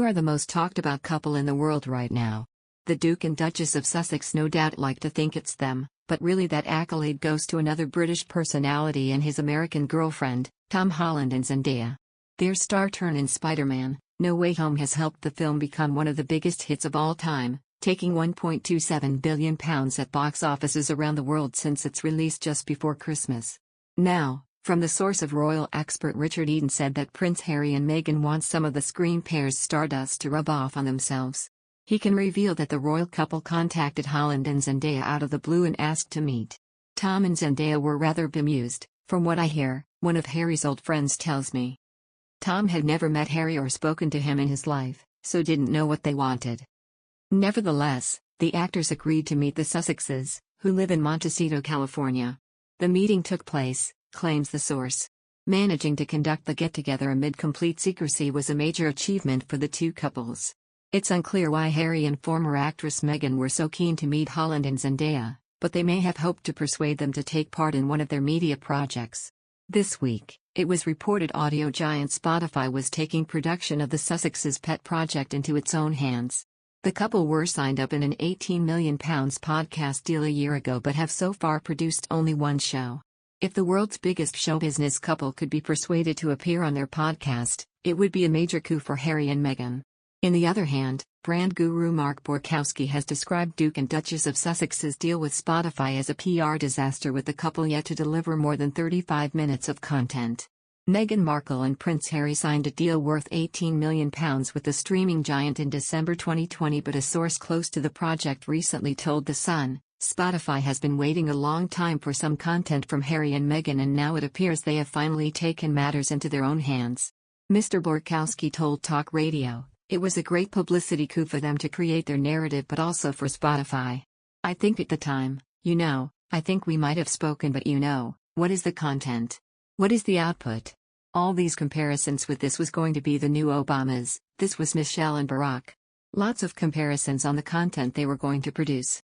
are the most talked about couple in the world right now. The Duke and Duchess of Sussex no doubt like to think it's them, but really that accolade goes to another British personality and his American girlfriend, Tom Holland and Zendaya. Their star turn in Spider-Man: No Way Home has helped the film become one of the biggest hits of all time, taking £1.27 billion at box offices around the world since its release just before Christmas. Now, from the source of royal expert Richard Eden said that Prince Harry and Meghan want some of the screen pair's stardust to rub off on themselves. He can reveal that the royal couple contacted Holland and Zendaya out of the blue and asked to meet. Tom and Zendaya were rather bemused, from what I hear, one of Harry's old friends tells me. Tom had never met Harry or spoken to him in his life, so didn't know what they wanted. Nevertheless, the actors agreed to meet the Sussexes, who live in Montecito, California. The meeting took place, claims the source. Managing to conduct the get-together amid complete secrecy was a major achievement for the two couples. It's unclear why Harry and former actress Meghan were so keen to meet Holland and Zendaya, but they may have hoped to persuade them to take part in one of their media projects. This week, it was reported audio giant Spotify was taking production of the Sussexes' pet project into its own hands. The couple were signed up in an £18 million podcast deal a year ago but have so far produced only one show. If the world's biggest show business couple could be persuaded to appear on their podcast, it would be a major coup for Harry and Meghan. On the other hand, brand guru Mark Borkowski has described Duke and Duchess of Sussex's deal with Spotify as a PR disaster, with the couple yet to deliver more than 35 minutes of content. Meghan Markle and Prince Harry signed a deal worth £18 million with the streaming giant in December 2020, but a source close to the project recently told The Sun, Spotify has been waiting a long time for some content from Harry and Meghan, and now it appears they have finally taken matters into their own hands. Mr. Borkowski told TalkRADIO, "It was a great publicity coup for them to create their narrative, but also for Spotify. I think at the time, I think we might have spoken, but what is the content? What is the output? All these comparisons with this was going to be the new Obamas, this was Michelle and Barack. Lots of comparisons on the content they were going to produce.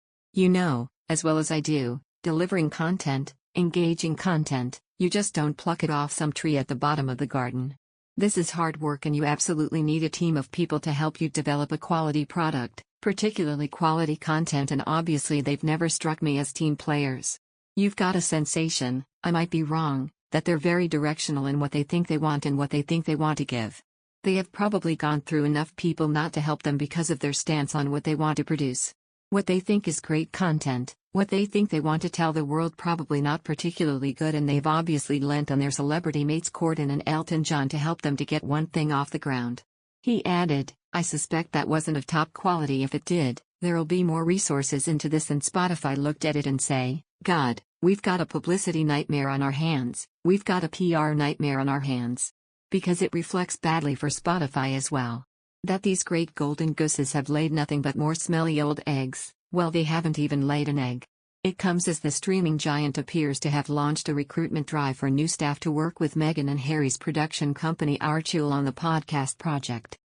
As well as I do, delivering content, engaging content, you just don't pluck it off some tree at the bottom of the garden. This is hard work, and you absolutely need a team of people to help you develop a quality product, particularly quality content, and obviously they've never struck me as team players. You've got a sensation, I might be wrong, that they're very directional in what they think they want and what they think they want to give. They have probably gone through enough people not to help them because of their stance on what they want to produce. What they think is great content, what they think they want to tell the world, probably not particularly good, and they've obviously lent on their celebrity mates Corden and Elton John to help them to get one thing off the ground." He added, "I suspect that wasn't of top quality. If it did, there'll be more resources into this, and Spotify looked at it and say, God, we've got a publicity nightmare on our hands, we've got a PR nightmare on our hands." Because it reflects badly for Spotify as well. That these great golden gooses have laid nothing but more smelly old eggs, well, they haven't even laid an egg. It comes as the streaming giant appears to have launched a recruitment drive for new staff to work with Meghan and Harry's production company Archul on the podcast project.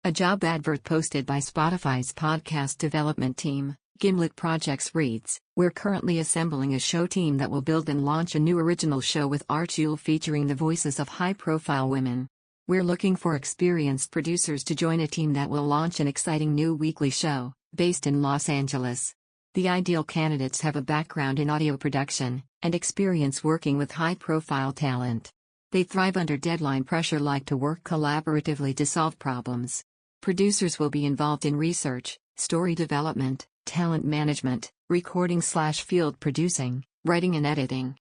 A job advert posted by Spotify's podcast development team, Gimlet Projects, reads, "We're currently assembling a show team that will build and launch a new original show with Archul featuring the voices of high-profile women. We're looking for experienced producers to join a team that will launch an exciting new weekly show, based in Los Angeles. The ideal candidates have a background in audio production, and experience working with high-profile talent. They thrive under deadline pressure, like to work collaboratively to solve problems. Producers will be involved in research, story development, talent management, recording/field producing, writing and editing.